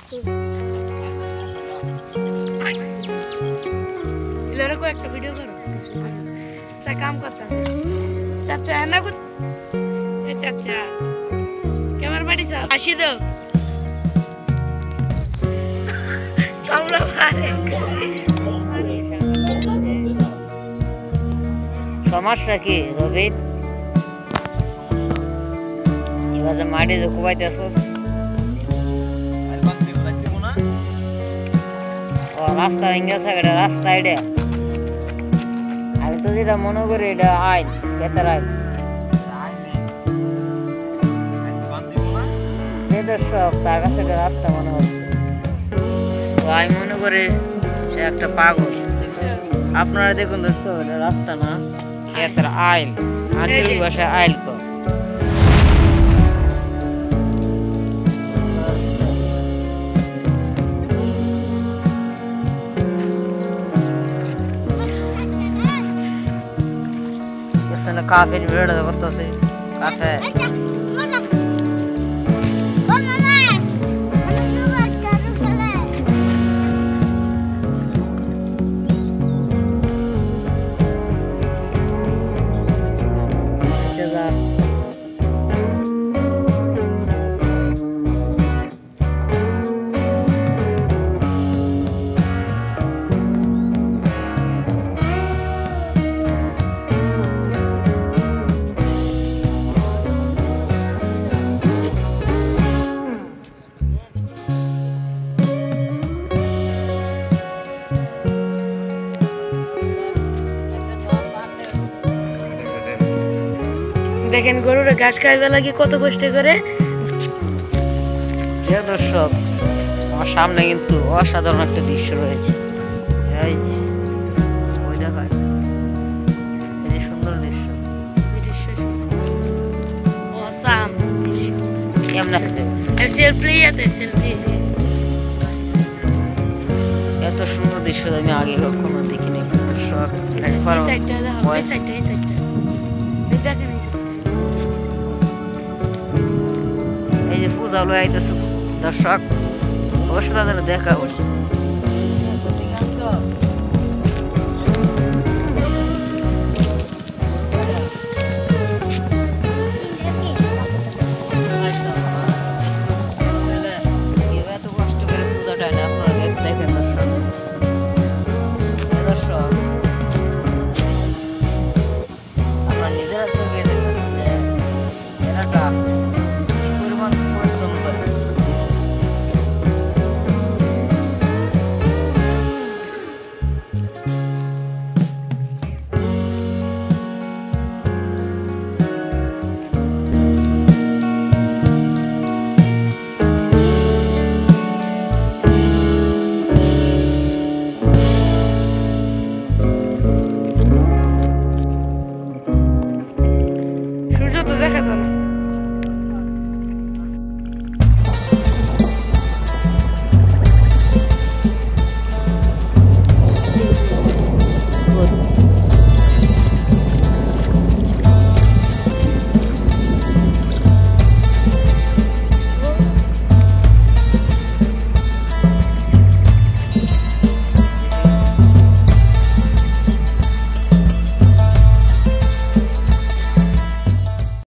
इलारे को एक वीडियो करो सा काम करता चाचा है ना कुछ चाचा कैमरा बड़ी सा आशी दो कामला मारे সমস্যা কি রবিন এবারে মাটি যে কুবাইতেছস ও রাস্তা ভেঙেছে এটা রাস্তা এটা আমি তো যেটা মনে করি এটা আইন বেতার আইন যে দর্শক তার কাছে এটা রাস্তা মনে হচ্ছে তো আমি মনে করি সে একটা পাগল আপনারা দেখুন দর্শক এটা রাস্তা না বেতার আইন আঞ্চলিক ভাষায় আইল কো এখানে কাফের ভিড় করতেছে কাফে দেখেন গরুরা ঘাস খাইতে লাগে কত কষ্ট করে প্রিয় দর্শক আমার সামনে কিন্তু অসাধারণ একটা দৃশ্য রয়েছে এই যে ওই দেখায় এই যে সুন্দর দৃশ্য অসাম কেমন লাগছে সেলফি এত সুন্দর দৃশ্য আমি আগে কখনো দেখিনি দর্শক এই যে পূজা লয়ে আইতেছে দর্শক অবশ্যই তাদের দেখা